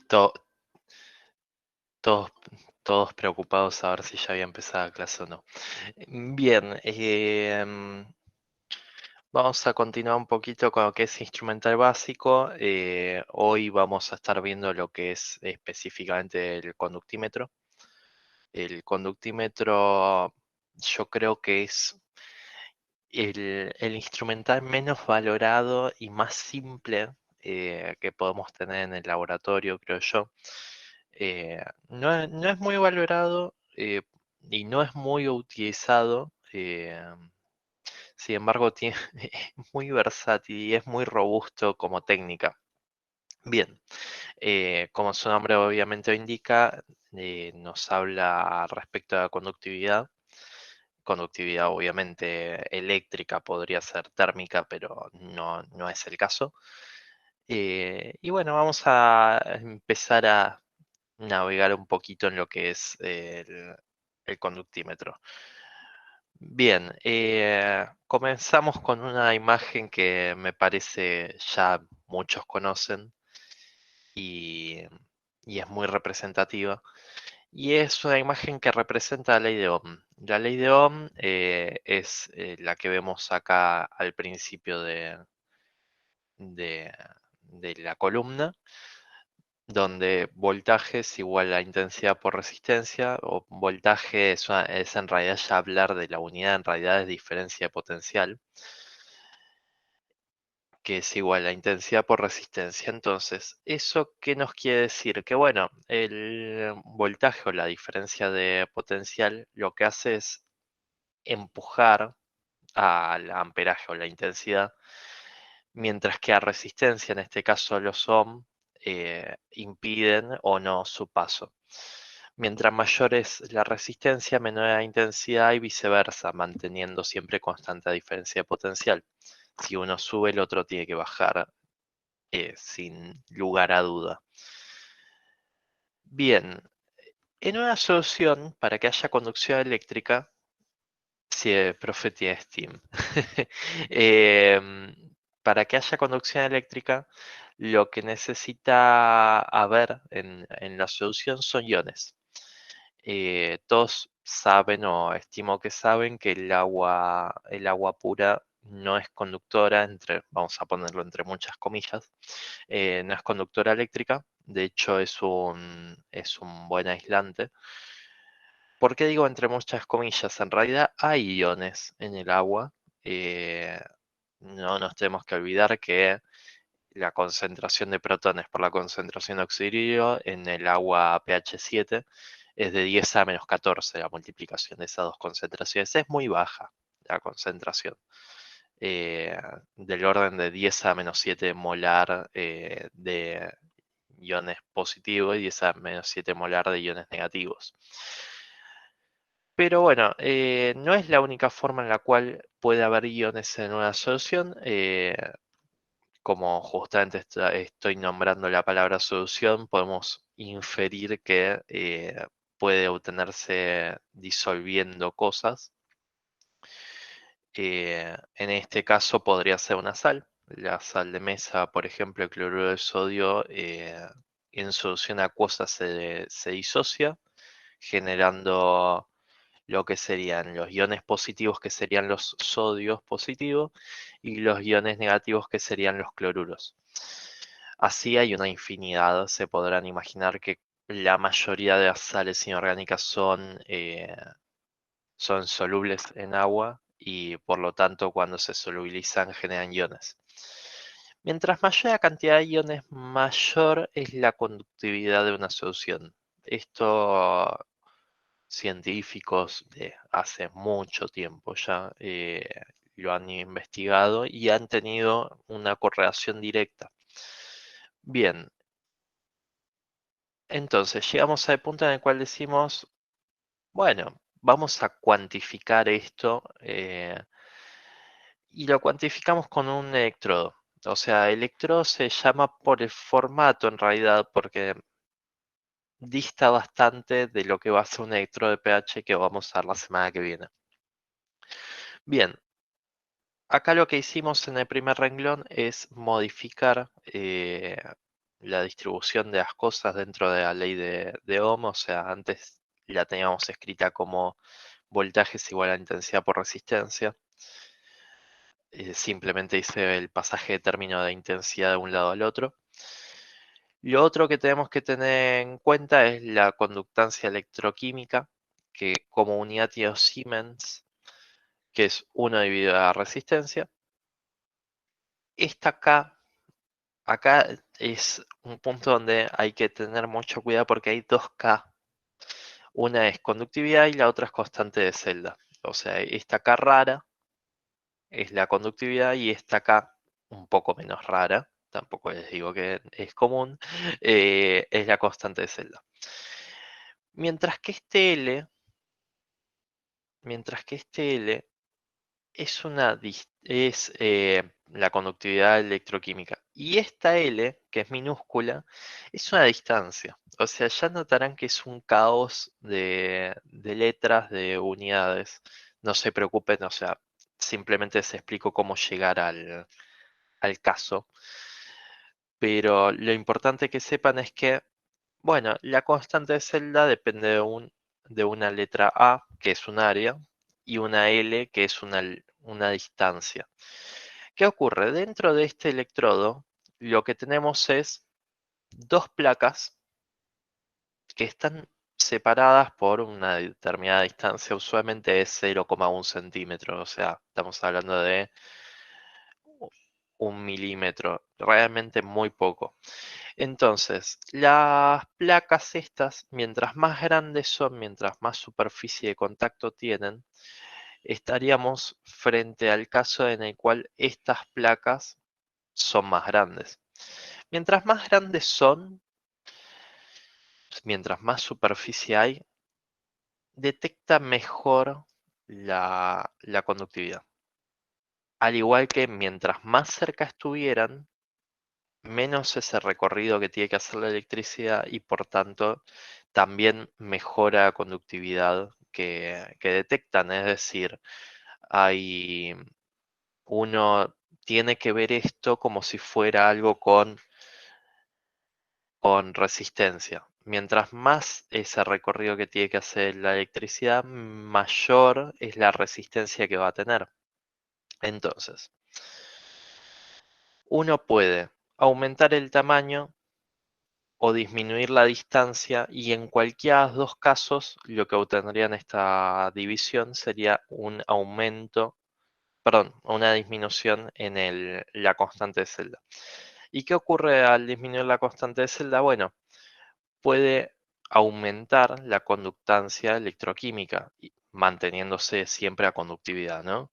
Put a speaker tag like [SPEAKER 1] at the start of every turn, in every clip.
[SPEAKER 1] To- todos, todos preocupados a ver si ya había empezado la clase o no. Bien, vamos a continuar un poquito con lo que es instrumental básico. Hoy vamos a estar viendo lo que es específicamente el conductímetro. El conductímetro yo creo que es el instrumental menos valorado y más simple que podemos tener en el laboratorio, creo yo. No es muy valorado y no es muy utilizado. Sin embargo, es muy versátil y es muy robusto como técnica. Bien, como su nombre obviamente lo indica, nos habla respecto a la conductividad. Conductividad obviamente eléctrica, podría ser térmica, pero no es el caso. Y bueno, vamos a empezar a navegar un poquito en lo que es el conductímetro. Bien, comenzamos con una imagen que me parece ya muchos conocen y, y es muy representativa. Y es una imagen que representa la ley de Ohm. La ley de Ohm es la que vemos acá al principio de- de la columna, donde voltaje es igual a intensidad por resistencia, o voltaje es en realidad ya hablar de la unidad, en realidad es diferencia de potencial, que es igual a intensidad por resistencia. Entonces, ¿eso qué nos quiere decir? Que bueno, el voltaje o la diferencia de potencial lo que hace es empujar al amperaje o la intensidad, mientras que a resistencia, en este caso los ohm, impiden o no su paso. Mientras mayor es la resistencia, menor la intensidad y viceversa, manteniendo siempre constante la diferencia de potencial. Si uno sube, el otro tiene que bajar sin lugar a duda. Bien, en una solución para que haya conducción eléctrica, si el profe tiene Steam, em, para que haya conducción eléctrica, lo que necesita haber en la solución son iones. Todos saben o estimo que saben que el agua pura no es conductora, vamos a ponerlo entre muchas comillas, no es conductora eléctrica, de hecho es un buen aislante. ¿Por qué digo entre muchas comillas? En realidad hay iones en el agua. eh, no nos tenemos que olvidar que la concentración de protones por la concentración de oxígeno en el agua pH 7 es de 10 a menos 14, la multiplicación de esas dos concentraciones. Es muy baja la concentración, eh, del orden de 10 a menos 7 molar de iones positivos y 10 a menos 7 molar de iones negativos. Pero bueno, no es la única forma en la cual puede haber iones en una solución. Como justamente estoy nombrando la palabra solución, podemos inferir que puede obtenerse disolviendo cosas. En este caso podría ser una sal. La sal de mesa, por ejemplo, el cloruro de sodio, en solución acuosa se disocia, generando lo que serían los iones positivos, que serían los sodios positivos, y los iones negativos, que serían los cloruros. Así hay una infinidad. Se podrán imaginar que la mayoría de las sales inorgánicas son solubles en agua y por lo tanto cuando se solubilizan generan iones. Mientras mayor la cantidad de iones, mayor es la conductividad de una solución. Esto científicos de hace mucho tiempo ya lo han investigado y han tenido una correlación directa. Bien, entonces llegamos al punto en el cual decimos, bueno, vamos a cuantificar esto y lo cuantificamos con un electrodo. O sea, electrodo se llama por el formato en realidad porque dista bastante de lo que va a ser un electrodo de pH que vamos a ver la semana que viene. Bien, acá lo que hicimos en el primer renglón es modificar la distribución de las cosas dentro de la ley de Ohm. O sea, antes la teníamos escrita como voltaje es igual a intensidad por resistencia. Simplemente dice el pasaje de término de intensidad de un lado al otro. Lo otro que tenemos que tener en cuenta es la conductancia electroquímica, que como unidad tiene Siemens, que es 1 dividido a la resistencia. Esta acá es un punto donde hay que tener mucho cuidado porque hay dos K. Una es conductividad y la otra es constante de celda. O sea, esta K rara es la conductividad y esta K un poco menos rara, tampoco les digo que es común, es la constante de celda. Mientras que este L es la conductividad electroquímica. Y esta L, que es minúscula, es una distancia. O sea, ya notarán que es un caos de letras, de unidades. No se preocupen, o sea, simplemente les explico cómo llegar al caso. Pero lo importante que sepan es que, bueno, la constante de celda depende de una letra A, que es un área, y una L, que es una distancia. ¿Qué ocurre? Dentro de este electrodo, lo que tenemos es dos placas que están separadas por una determinada distancia, usualmente es 0,1 centímetro, o sea, estamos hablando de 1 milímetro, realmente muy poco. Entonces, las placas estas, mientras más grandes son, mientras más superficie de contacto tienen, estaríamos frente al caso en el cual estas placas son más grandes. Mientras más grandes son, mientras más superficie hay, detecta mejor la conductividad. Al igual que mientras más cerca estuvieran, menos ese recorrido que tiene que hacer la electricidad y por tanto también mejora la conductividad que detectan. Es decir, hay uno tiene que ver esto como si fuera algo con resistencia. Mientras más ese recorrido que tiene que hacer la electricidad, mayor es la resistencia que va a tener. Entonces, uno puede aumentar el tamaño o disminuir la distancia y en cualquiera de los dos casos lo que obtendría en esta división sería un aumento, perdón, una disminución en la constante de celda. ¿Y qué ocurre al disminuir la constante de celda? Bueno, puede aumentar la conductancia electroquímica, manteniéndose siempre a conductividad, ¿no?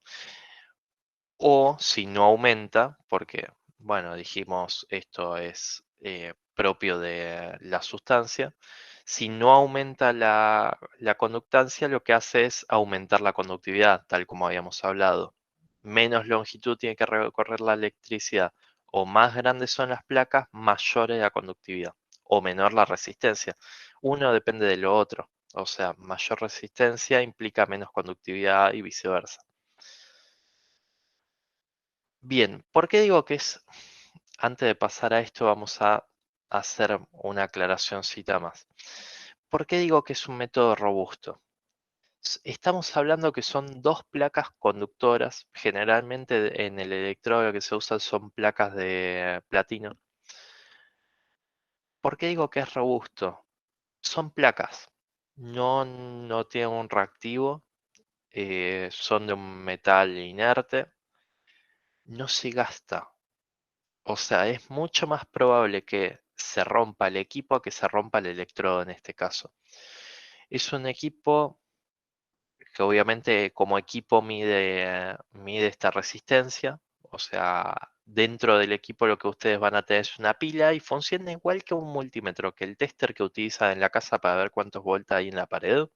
[SPEAKER 1] O si no aumenta, porque, bueno, dijimos esto es propio de la sustancia, si no aumenta la conductancia, lo que hace es aumentar la conductividad, tal como habíamos hablado. Menos longitud tiene que recorrer la electricidad, o más grandes son las placas, mayor es la conductividad, o menor la resistencia. Uno depende de lo otro, o sea, mayor resistencia implica menos conductividad y viceversa. Bien, ¿por qué digo que es, antes de pasar a esto, vamos a hacer una aclaracióncita más? ¿Por qué digo que es un método robusto? Estamos hablando que son dos placas conductoras, generalmente en el electrodo que se usa son placas de platino. ¿Por qué digo que es robusto? Son placas, no tienen un reactivo, son de un metal inerte, no se gasta. O sea, es mucho más probable que se rompa el equipo a que se rompa el electrodo en este caso. Es un equipo que obviamente como equipo mide esta resistencia. O sea, dentro del equipo lo que ustedes van a tener es una pila y funciona igual que un multímetro, que el tester que utilizan en la casa para ver cuántos volts hay en la pared.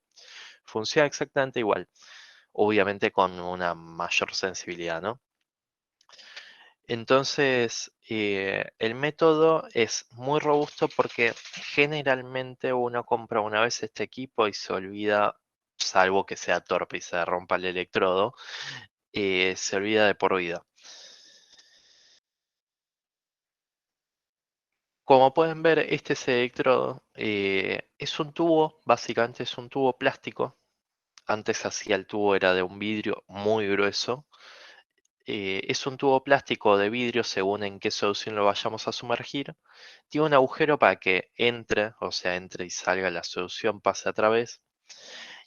[SPEAKER 1] Funciona exactamente igual. Obviamente con una mayor sensibilidad, ¿no? Entonces, el método es muy robusto porque generalmente uno compra una vez este equipo y se olvida, salvo que sea torpe y se rompa el electrodo, se olvida de por vida. Como pueden ver, este electrodo es un tubo, básicamente es un tubo plástico. Antes hacía el tubo era de un vidrio muy grueso. Es un tubo plástico o de vidrio según en qué solución lo vayamos a sumergir. Tiene un agujero para que entre, o sea, entre y salga la solución, pase a través.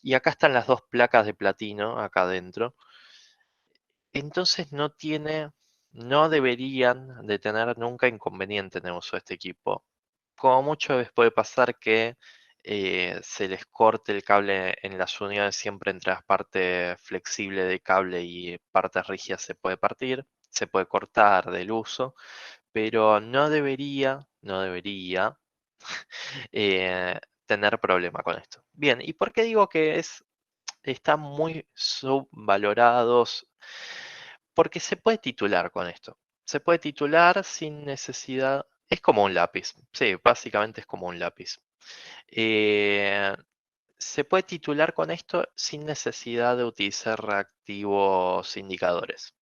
[SPEAKER 1] Y acá están las dos placas de platino, acá adentro. Entonces no deberían de tener nunca inconveniente en el uso de este equipo. Como mucho les puede pasar que se les corte el cable en las uniones, siempre entre las partes flexibles del cable y partes rígidas se puede partir, se puede cortar del uso, pero no debería tener problema con esto. Bien, ¿y por qué digo que están muy subvalorados? Porque se puede titular con esto. Se puede titular sin necesidad. Es como un lápiz. Sí, básicamente es como un lápiz. Eh, Se puede titular con esto sin necesidad de utilizar reactivos indicadores.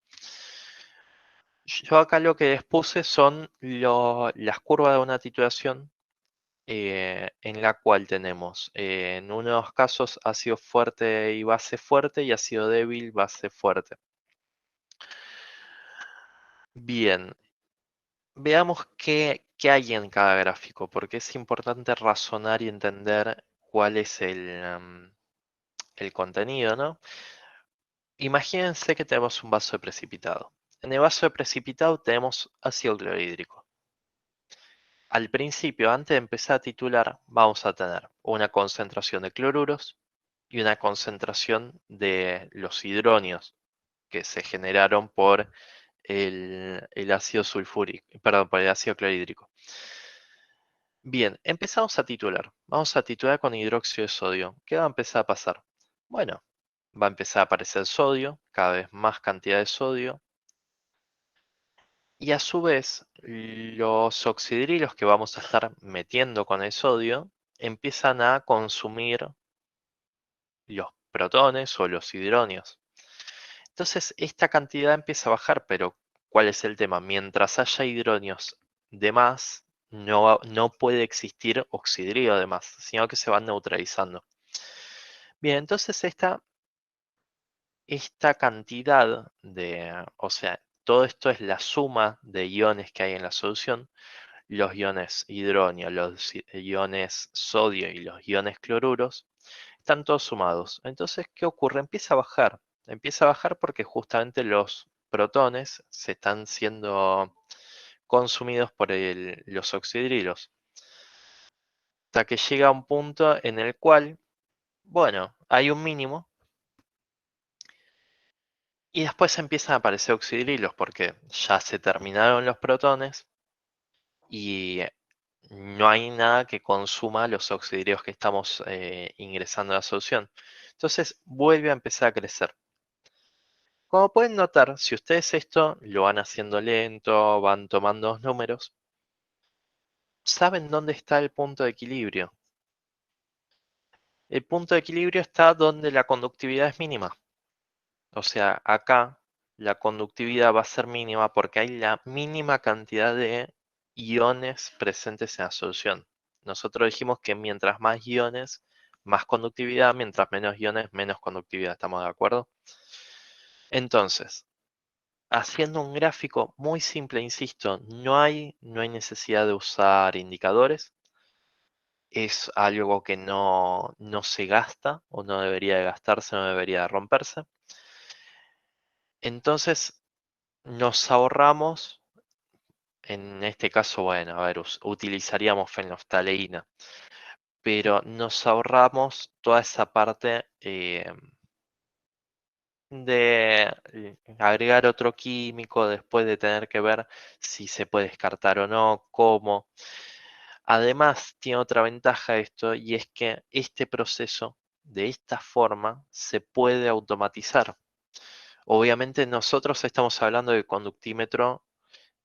[SPEAKER 1] Yo acá lo que les puse son las curvas de una titulación en la cual tenemos en unos casos ácido fuerte y base fuerte y ácido débil, base fuerte. Bien, veamos qué hay en cada gráfico, porque es importante razonar y entender cuál es el contenido, ¿no? Imagínense que tenemos un vaso de precipitado. En el vaso de precipitado tenemos ácido clorhídrico. Al principio, antes de empezar a titular, vamos a tener una concentración de cloruros y una concentración de los hidronios que se generaron por el ácido sulfúrico, perdón, por el ácido clorhídrico. Bien, empezamos a titular. Vamos a titular con hidróxido de sodio. ¿Qué va a empezar a pasar? Bueno, va a empezar a aparecer sodio, cada vez más cantidad de sodio. Y a su vez, los oxidrilos que vamos a estar metiendo con el sodio empiezan a consumir los protones o los hidronios. Entonces, esta cantidad empieza a bajar, pero ¿cuál es el tema? Mientras haya hidronios de más, no puede existir oxidrio de más, sino que se van neutralizando. Bien, entonces esta cantidad o sea, todo esto es la suma de iones que hay en la solución. Los iones hidronio, los iones sodio y los iones cloruros están todos sumados. Entonces, ¿qué ocurre? Empieza a bajar. Empieza a bajar porque justamente los protones se están siendo consumidos por los oxidrilos. Hasta que llega un punto en el cual, bueno, hay un mínimo y después empiezan a aparecer oxidrilos porque ya se terminaron los protones y no hay nada que consuma los oxidrilos que estamos ingresando a la solución. Entonces vuelve a empezar a crecer. Como pueden notar, si ustedes esto lo van haciendo lento, van tomando los números, saben dónde está el punto de equilibrio. El punto de equilibrio está donde la conductividad es mínima. O sea, acá la conductividad va a ser mínima porque hay la mínima cantidad de iones presentes en la solución. Nosotros dijimos que mientras más iones, más conductividad, mientras menos iones, menos conductividad. ¿Estamos de acuerdo? Entonces, haciendo un gráfico muy simple, insisto, no hay necesidad de usar indicadores. Es algo que no se gasta o no debería de gastarse, no debería de romperse. Entonces, nos ahorramos, en este caso, bueno, a ver, utilizaríamos fenolftaleína, pero nos ahorramos toda esa parte de agregar otro químico después de tener que ver si se puede descartar o no, cómo. Además, tiene otra ventaja esto y es que este proceso de esta forma se puede automatizar. Obviamente nosotros estamos hablando de conductímetro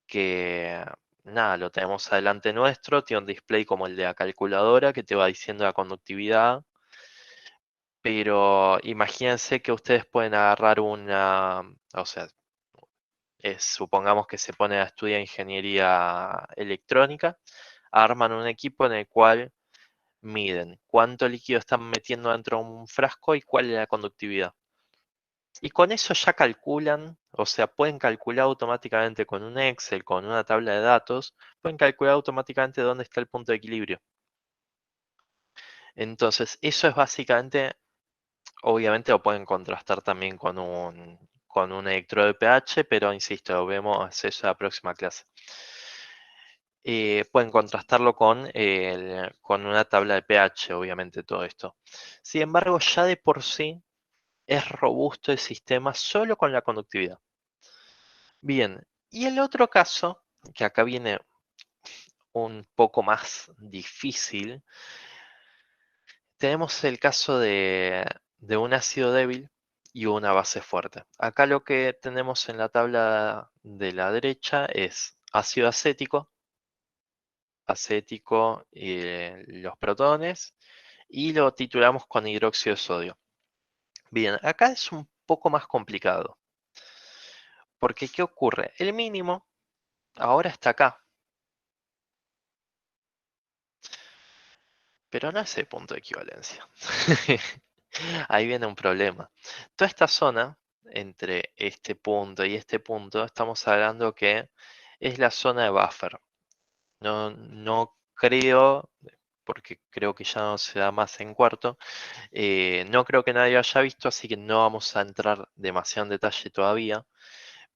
[SPEAKER 1] que nada, lo tenemos adelante nuestro, tiene un display como el de la calculadora que te va diciendo la conductividad, pero imagínense que ustedes pueden agarrar o sea, supongamos que se pone a estudiar ingeniería electrónica, arman un equipo en el cual miden cuánto líquido están metiendo dentro de un frasco y cuál es la conductividad. Y con eso ya calculan, o sea, pueden calcular automáticamente con un Excel, con una tabla de datos, pueden calcular automáticamente dónde está el punto de equilibrio. Entonces, eso es básicamente, obviamente lo pueden contrastar también con un electrodo de pH, pero insisto, lo vemos eso en la próxima clase. Pueden contrastarlo con una tabla de pH, obviamente, todo esto. Sin embargo, ya de por sí es robusto el sistema solo con la conductividad. Bien, y el otro caso, que acá viene un poco más difícil, tenemos el caso de un ácido débil y una base fuerte. Acá lo que tenemos en la tabla de la derecha es ácido acético, los protones, y lo titulamos con hidróxido de sodio. Bien, acá es un poco más complicado, porque ¿qué ocurre? El mínimo ahora está acá, pero no es el punto de equivalencia. Ahí viene un problema. Toda esta zona, entre este punto y este punto, estamos hablando que es la zona de buffer. No creo, porque creo que ya no se da más en cuarto, no creo que nadie haya visto, así que no vamos a entrar demasiado en detalle todavía.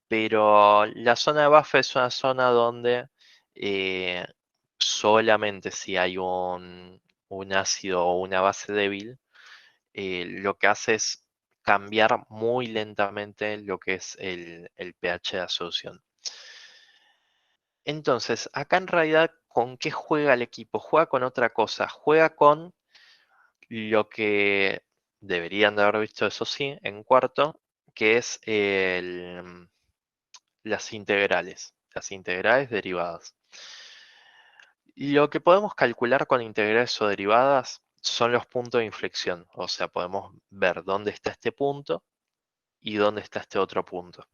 [SPEAKER 1] Pero la zona de buffer es una zona donde eh, solamente si hay un ácido o una base débil, lo que hace es cambiar muy lentamente lo que es el pH de la solución. Entonces, acá en realidad, ¿con qué juega el equipo? Juega con otra cosa, juega con lo que deberían de haber visto, eso sí, en cuarto, que es las integrales derivadas. Lo que podemos calcular con integrales o derivadas son los puntos de inflexión, o sea, podemos ver dónde está este punto y dónde está este otro punto.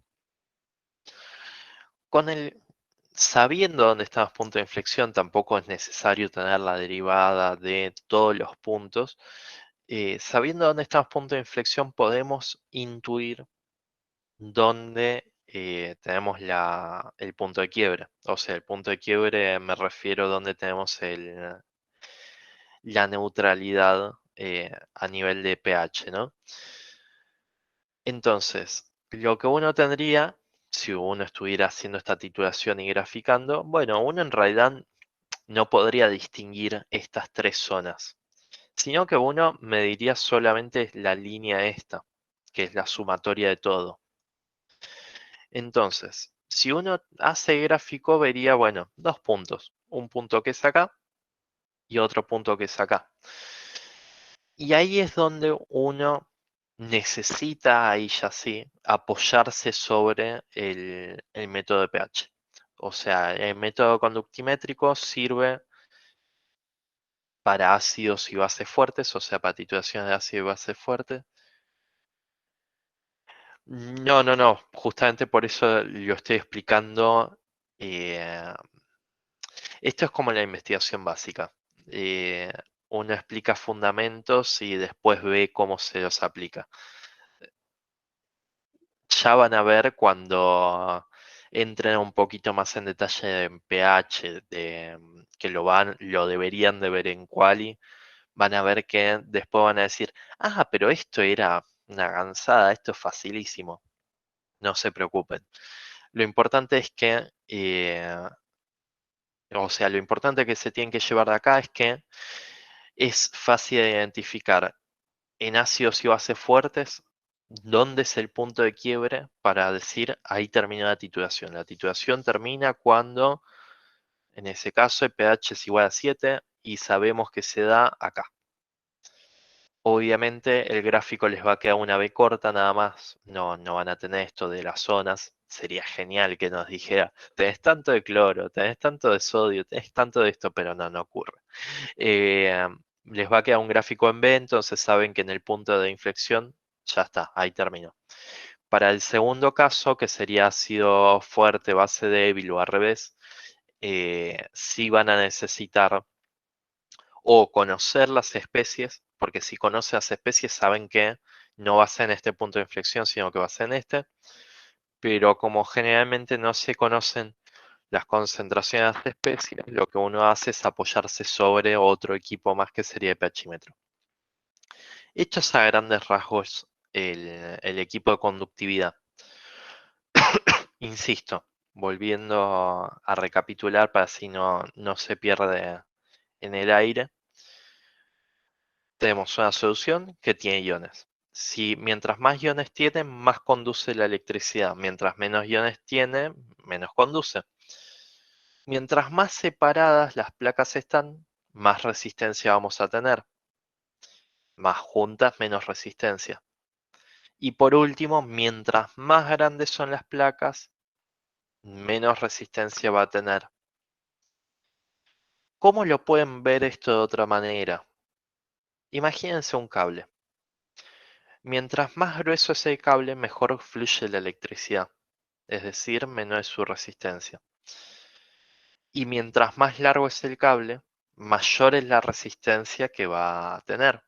[SPEAKER 1] Sabiendo dónde están los puntos de inflexión, tampoco es necesario tener la derivada de todos los puntos. Sabiendo dónde están los puntos de inflexión, podemos intuir dónde tenemos el punto de quiebre. O sea, el punto de quiebre me refiero a donde tenemos la neutralidad a nivel de pH, ¿no? Entonces, lo que uno tendría, si uno estuviera haciendo esta titulación y graficando, bueno, uno en realidad no podría distinguir estas tres zonas, sino que uno mediría solamente la línea esta, que es la sumatoria de todo. Entonces, si uno hace gráfico, vería, bueno, dos puntos. Un punto que es acá y otro punto que es acá. Y ahí es donde uno necesita, ahí ya sí, apoyarse sobre el método de pH. O sea, el método conductimétrico sirve para ácidos y bases fuertes, o sea, para titulaciones de ácido y base fuerte. No, justamente por eso lo estoy explicando. eh, Esto es como la investigación básica. Eh, Uno explica fundamentos y después ve cómo se los aplica. Ya van a ver cuando entren un poquito más en detalle en pH, que lo deberían de ver en Quali, van a ver que después van a decir, pero esto era una gansada, esto es facilísimo. No se preocupen. Lo importante es que, o sea, lo importante que se tienen que llevar de acá es que es fácil de identificar en ácidos y bases fuertes dónde es el punto de quiebre para decir ahí termina la titulación. La titulación termina cuando, en ese caso, el pH es igual a 7 y sabemos que se da acá. Obviamente el gráfico les va a quedar una B corta nada más, no van a tener esto de las zonas. Sería genial que nos dijera, tenés tanto de cloro, tenés tanto de sodio, tenés tanto de esto, pero no ocurre. Eh, Les va a quedar un gráfico en B, entonces saben que en el punto de inflexión ya está, ahí terminó. Para el segundo caso, que sería ácido fuerte, base débil o al revés, sí van a necesitar o conocer las especies, porque si conocen las especies saben que no va a ser en este punto de inflexión, sino que va a ser en este, pero como generalmente no se conocen las concentraciones de especies, lo que uno hace es apoyarse sobre otro equipo más que sería el pHímetro. Hechos a grandes rasgos el equipo de conductividad. Insisto, volviendo a recapitular para si no se pierde en el aire, tenemos una solución que tiene iones. Si mientras más iones tiene, más conduce la electricidad. Mientras menos iones tiene, menos conduce. Mientras más separadas las placas están, más resistencia vamos a tener. Más juntas, menos resistencia. Y por último, mientras más grandes son las placas, menos resistencia va a tener. ¿Cómo lo pueden ver esto de otra manera? Imagínense un cable. Mientras más grueso es el cable, mejor fluye la electricidad, es decir, menor es su resistencia. Y mientras más largo es el cable, mayor es la resistencia que va a tener.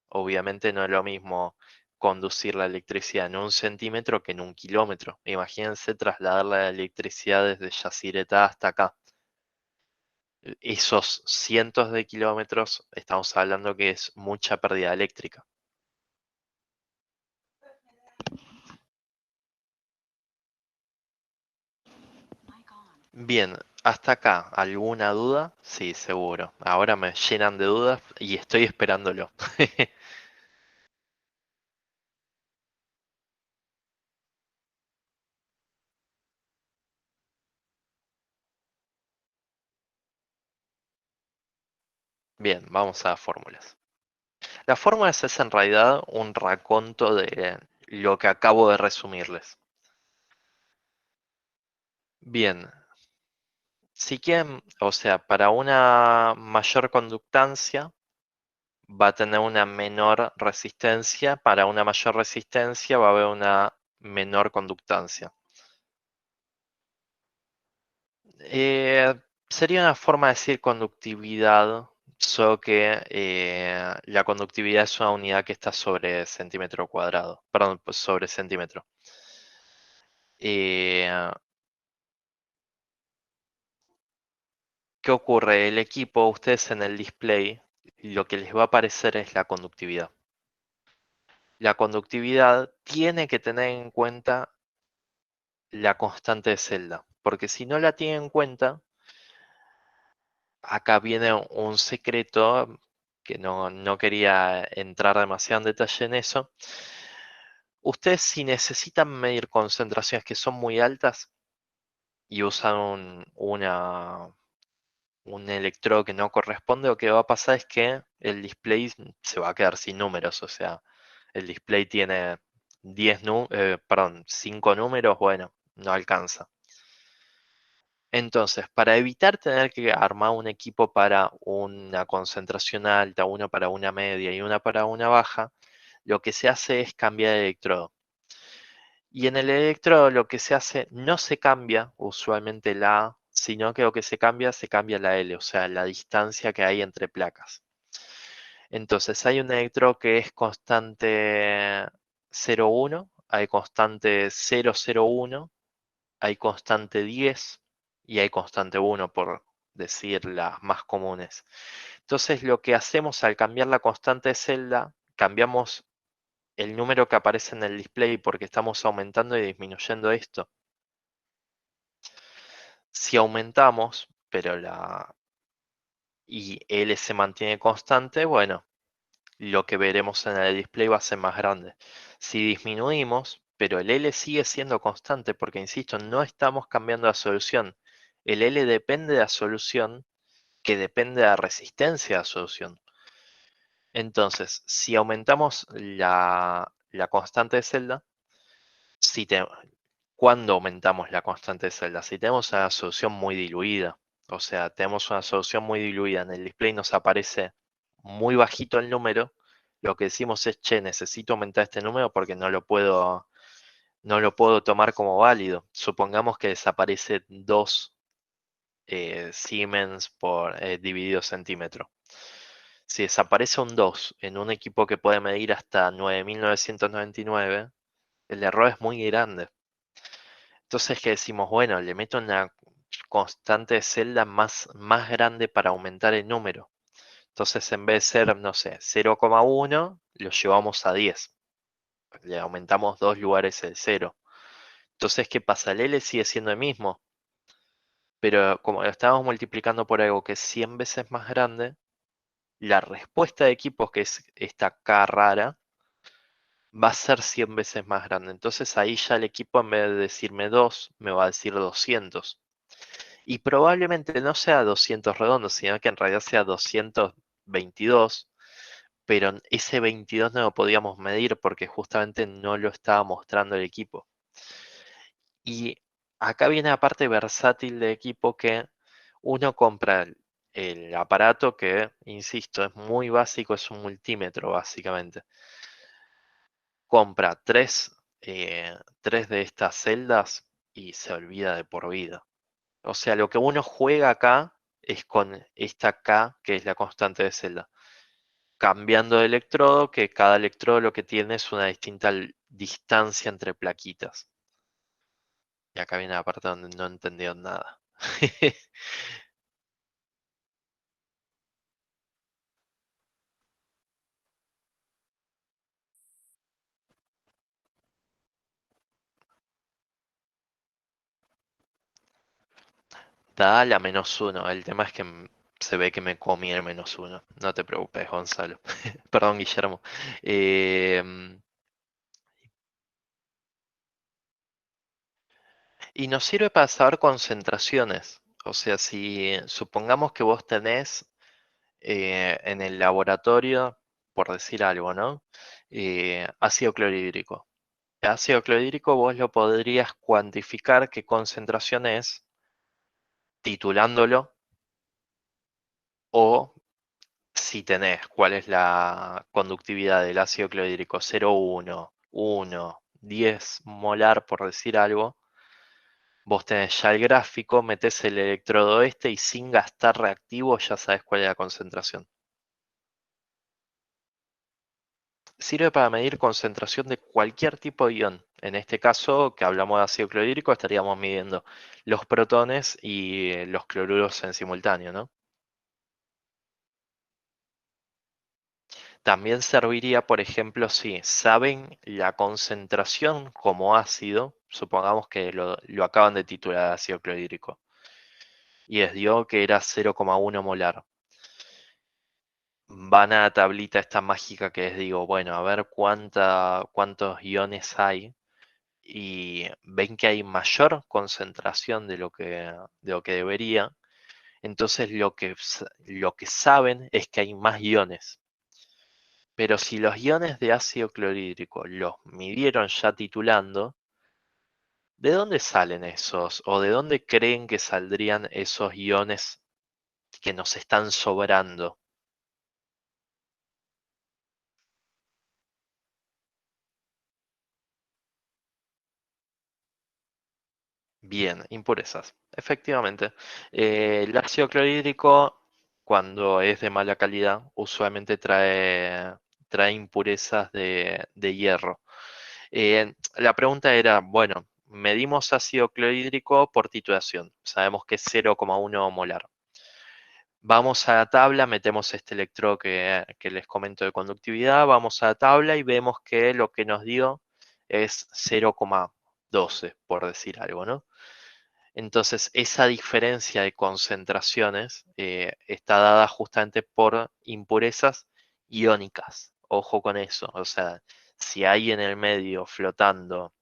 [SPEAKER 1] Obviamente no es lo mismo conducir la electricidad en 1 centímetro que en 1 kilómetro. Imagínense trasladar la electricidad desde Yacyretá hasta acá. Esos cientos de kilómetros, estamos hablando que es mucha pérdida eléctrica. Bien, hasta acá, ¿alguna duda? Sí, seguro. Ahora me llenan de dudas y estoy esperándolo. Bien, vamos a fórmulas. La fórmulas es en realidad un raconto de lo que acabo de resumirles. Bien, si quieren, o sea, para una mayor conductancia va a tener una menor resistencia, para una mayor resistencia va a haber una menor conductancia. Sería una forma de decir conductividad, solo que la conductividad es una unidad que está sobre centímetro cuadrado, perdón, pues sobre centímetro. Eh, ¿Qué ocurre? El equipo, ustedes en el display, lo que les va a aparecer es la conductividad. La conductividad tiene que tener en cuenta la constante de celda, porque si no la tienen en cuenta, acá viene un secreto que no quería entrar demasiado en detalle en eso. Ustedes si necesitan medir concentraciones que son muy altas y usan un electrodo que no corresponde, lo que va a pasar es que el display se va a quedar sin números, o sea, el display tiene 5 números, bueno, no alcanza. Entonces, para evitar tener que armar un equipo para una concentración alta, uno para una media y una para una baja, lo que se hace es cambiar de electrodo. Y en el electrodo lo que se hace, no se cambia usualmente la A, sino que lo que se cambia la L, o sea, la distancia que hay entre placas. Entonces, hay un electrodo que es constante 0,1, hay constante 0,01, hay constante 10 y hay constante 1, por decir las más comunes. Entonces, lo que hacemos al cambiar la constante de celda, cambiamos el número que aparece en el display porque estamos aumentando y disminuyendo esto. Si aumentamos, pero y L se mantiene constante, bueno, lo que veremos en el display va a ser más grande. Si disminuimos, pero el L sigue siendo constante, porque insisto, no estamos cambiando la solución. El L depende de la solución, que depende de la resistencia de la solución. Entonces, si aumentamos la constante de celda, si te, ¿cuándo aumentamos la constante de celda? Si tenemos una solución muy diluida, o sea, tenemos una solución muy diluida, en el display nos aparece muy bajito el número, lo que decimos es, che, necesito aumentar este número porque no lo puedo tomar como válido. Supongamos que desaparece 2 Siemens por dividido centímetro. Si desaparece un 2 en un equipo que puede medir hasta 9.999, el error es muy grande. Entonces, ¿qué decimos? Bueno, le meto una constante de celda más grande para aumentar el número. Entonces, en vez de ser, no sé, 0,1, lo llevamos a 10. Le aumentamos 2 lugares el 0. Entonces, ¿qué pasa? El L sigue siendo el mismo, pero como lo estamos multiplicando por algo que es 100 veces más grande, la respuesta de equipos, que es esta K rara, va a ser 100 veces más grande. Entonces ahí ya el equipo, en vez de decirme 2, me va a decir 200. Y probablemente no sea 200 redondos, sino que en realidad sea 222, pero ese 22 no lo podíamos medir porque justamente no lo estaba mostrando el equipo. Y acá viene la parte versátil de equipo, que uno compra el aparato que, insisto, es muy básico, es un multímetro básicamente. Compra tres de estas celdas y se olvida de por vida. O sea, lo que uno juega acá es con esta K, que es la constante de celda. Cambiando de electrodo, que cada electrodo lo que tiene es una distinta distancia entre plaquitas. Y acá viene la parte donde no entendió nada. Da la -1. El tema es que se ve que me comí el -1. No te preocupes, Gonzalo. Perdón, Guillermo. Em, y nos sirve para saber concentraciones. O sea, si supongamos que vos tenés en el laboratorio, por decir algo, ¿no? Ácido clorhídrico. El ácido clorhídrico vos lo podrías cuantificar qué concentración es titulándolo, o si tenés cuál es la conductividad del ácido clorhídrico, 0,1, 1, 10 molar, por decir algo. Vos tenés ya el gráfico, metés el electrodo este y sin gastar reactivo ya sabes cuál es la concentración. Sirve para medir concentración de cualquier tipo de ion. En este caso, que hablamos de ácido clorhídrico, estaríamos midiendo los protones y los cloruros en simultáneo, ¿no? También serviría, por ejemplo, si saben la concentración como ácido, supongamos que lo acaban de titular ácido clorhídrico, y les dio que era 0,1 molar. Van a la tablita esta mágica que les digo, bueno, a ver cuántos iones hay, y ven que hay mayor concentración de lo que debería. Entonces lo que saben es que hay más iones. Pero si los iones de ácido clorhídrico los midieron ya titulando, ¿de dónde salen esos? ¿O de dónde creen que saldrían esos iones que nos están sobrando? Bien, impurezas. Efectivamente. El ácido clorhídrico, cuando es de mala calidad, usualmente trae impurezas de hierro. La pregunta era, bueno, medimos ácido clorhídrico por titulación. Sabemos que es 0,1 molar. Vamos a la tabla, metemos este electrodo que les comento de conductividad, vamos a la tabla y vemos que lo que nos dio es 0,12, por decir algo, ¿no? Entonces, esa diferencia de concentraciones está dada justamente por impurezas iónicas. Ojo con eso. O sea, si hay en el medio flotando,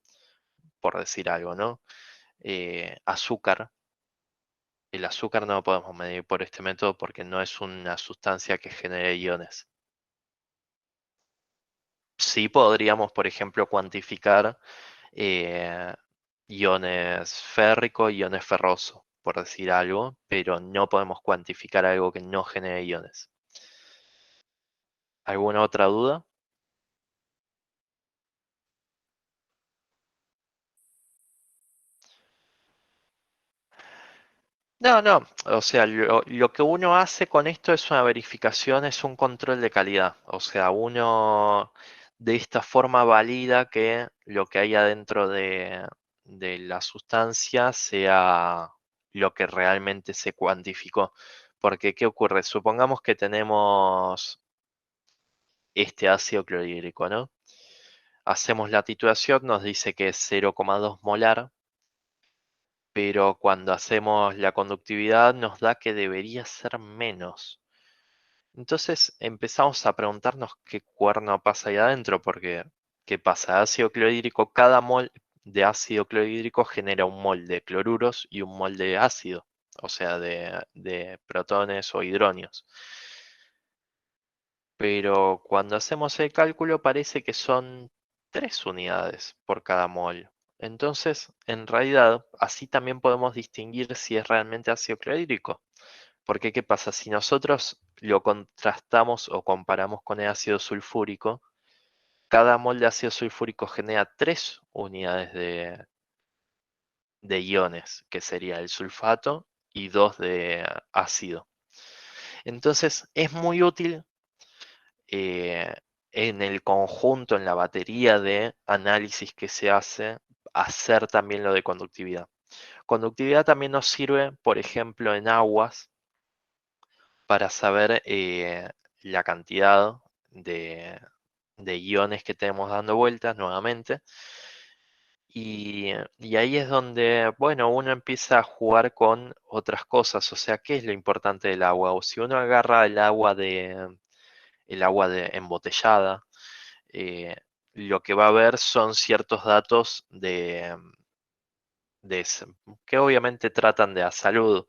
[SPEAKER 1] por decir algo, ¿no? Azúcar. El azúcar no lo podemos medir por este método porque no es una sustancia que genere iones. Sí podríamos, por ejemplo, cuantificar eh, iones férrico y iones ferroso, por decir algo, pero no podemos cuantificar algo que no genere iones. ¿Alguna otra duda? No, no, o sea, lo que uno hace con esto es una verificación, es un control de calidad. O sea, uno de esta forma valida que lo que hay adentro de la sustancia sea lo que realmente se cuantificó. Porque, ¿qué ocurre? Supongamos que tenemos este ácido clorhídrico, ¿no? Hacemos la titulación, nos dice que es 0,2 molar, pero cuando hacemos la conductividad nos da que debería ser menos. Entonces empezamos a preguntarnos qué cuerno pasa ahí adentro, porque ¿qué pasa? Ácido clorhídrico, cada mol de ácido clorhídrico genera un mol de cloruros y un mol de ácido, o sea, de protones o hidronios. Pero cuando hacemos el cálculo parece que son 3 unidades por cada mol. Entonces, en realidad, así también podemos distinguir si es realmente ácido clorhídrico. Porque, ¿qué pasa? Si nosotros lo contrastamos o comparamos con el ácido sulfúrico, cada mol de ácido sulfúrico genera 3 unidades de iones, que sería el sulfato y 2 de ácido. Entonces, es muy útil eh, en el conjunto, en la batería de análisis que se hace, hacer también lo de conductividad. Conductividad también nos sirve, por ejemplo, en aguas para saber la cantidad de, de iones que tenemos dando vueltas nuevamente. Y ahí es donde, bueno, uno empieza a jugar con otras cosas. O sea, ¿qué es lo importante del agua? O si uno agarra el agua embotellada, eh, lo que va a ver son ciertos datos que obviamente tratan de la salud.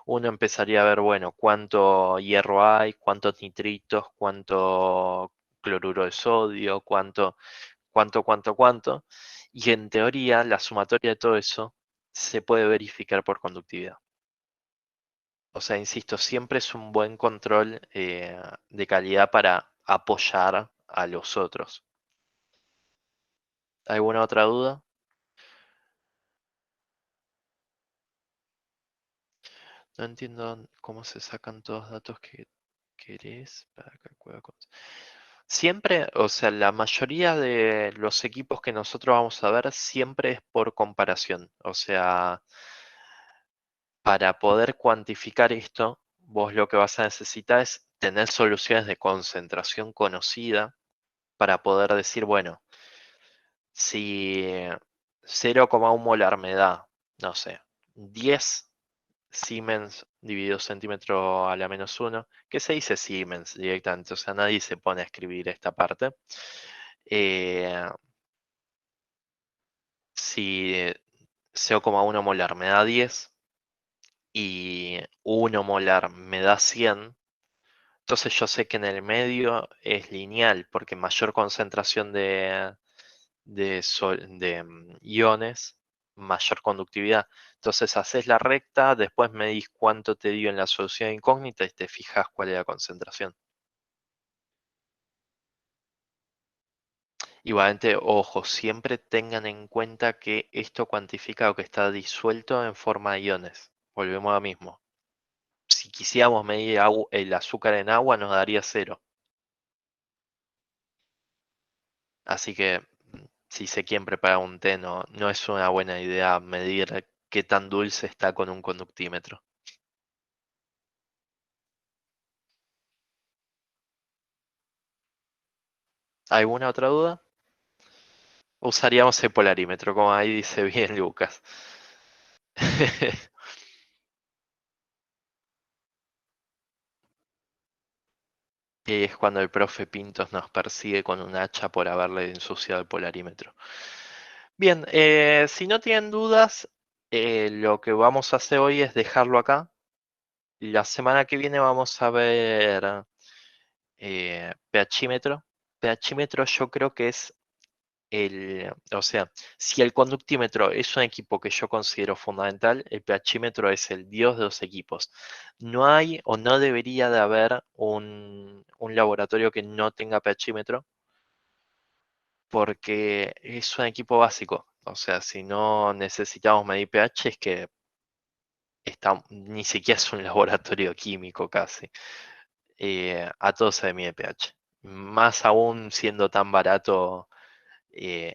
[SPEAKER 1] Uno empezaría a ver, bueno, cuánto hierro hay, cuántos nitritos, cuánto cloruro de sodio, cuánto. Y en teoría, la sumatoria de todo eso se puede verificar por conductividad. O sea, insisto, siempre es un buen control de calidad para apoyar a los otros. ¿Alguna otra duda? No entiendo cómo se sacan todos los datos que querés para calcular. Siempre, o sea, la mayoría de los equipos que nosotros vamos a ver siempre es por comparación. O sea, para poder cuantificar esto, vos lo que vas a necesitar es tener soluciones de concentración conocida para poder decir, bueno, si 0,1 molar me da, no sé, 10 Siemens dividido centímetro a la -1, que se dice Siemens directamente, o sea, nadie se pone a escribir esta parte. Eh, si 0,1 molar me da 10 y 1 molar me da 100, entonces yo sé que en el medio es lineal, porque mayor concentración de iones, mayor conductividad. Entonces haces la recta, después medís cuánto te dio en la solución incógnita y te fijas cuál es la concentración. Igualmente, ojo, siempre tengan en cuenta que esto cuantifica lo que está disuelto en forma de iones. Volvemos a lo mismo. Si quisiéramos medir el azúcar en agua, nos daría 0. Así que si se quieren preparar un té, no es una buena idea medir qué tan dulce está con un conductímetro. ¿Alguna otra duda? Usaríamos el polarímetro, como ahí dice bien Lucas. Y es cuando el profe Pintos nos persigue con un hacha por haberle ensuciado el polarímetro. Bien, si no tienen dudas, lo que vamos a hacer hoy es dejarlo acá. La semana que viene vamos a ver pHímetro. pHímetro yo creo que es o sea, si el conductímetro es un equipo que yo considero fundamental, el pHímetro es el dios de los equipos. No hay o no debería de haber un laboratorio que no tenga pHímetro porque es un equipo básico. O sea, si no necesitamos medir pH es que ni siquiera es un laboratorio químico casi. A todo se mide pH. Más aún siendo tan barato eh,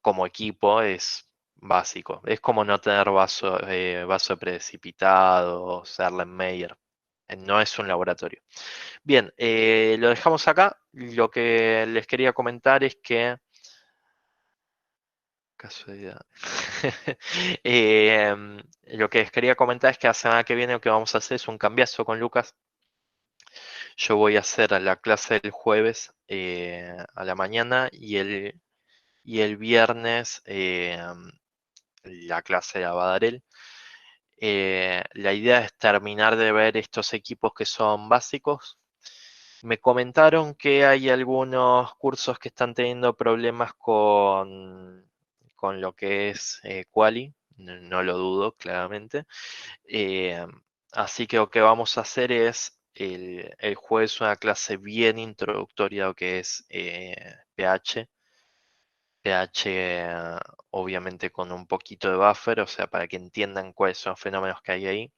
[SPEAKER 1] como equipo es básico. Es como no tener vaso precipitado, Erlenmeyer. No es un laboratorio. Bien, lo dejamos acá. Lo que les quería comentar es que... Casualidad. Lo que les quería comentar es que la semana que viene lo que vamos a hacer es un cambiazo con Lucas. Yo voy a hacer la clase el jueves a la mañana y el viernes la clase la va a dar él. La idea es terminar de ver estos equipos que son básicos. Me comentaron que hay algunos cursos que están teniendo problemas con lo que es Quali. No lo dudo, claramente. Eh, Así que lo que vamos a hacer es el jueves una clase bien introductoria a lo que es pH. pH, obviamente con un poquito de buffer, o sea, para que entiendan cuáles son los fenómenos que hay ahí.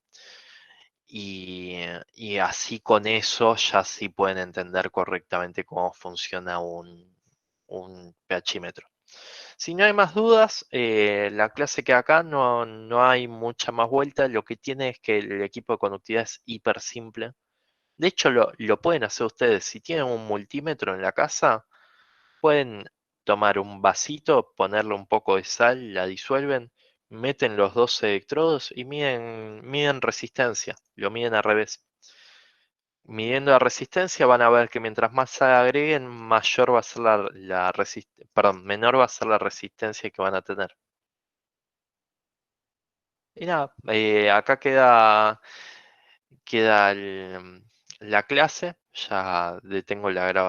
[SPEAKER 1] Y así con eso ya sí pueden entender correctamente cómo funciona un pHímetro. Si no hay más dudas, la clase que acá no hay mucha más vuelta. Lo que tiene es que el equipo de conductividad es hiper simple. De hecho, lo pueden hacer ustedes. Si tienen un multímetro en la casa, pueden tomar un vasito, ponerle un poco de sal, la disuelven, meten los dos electrodos y miden resistencia. Lo miden al revés. Midiendo la resistencia van a ver que mientras más sal agreguen, mayor va a ser menor va a ser la resistencia que van a tener. Y nada, acá queda la clase, ya detengo la grabación.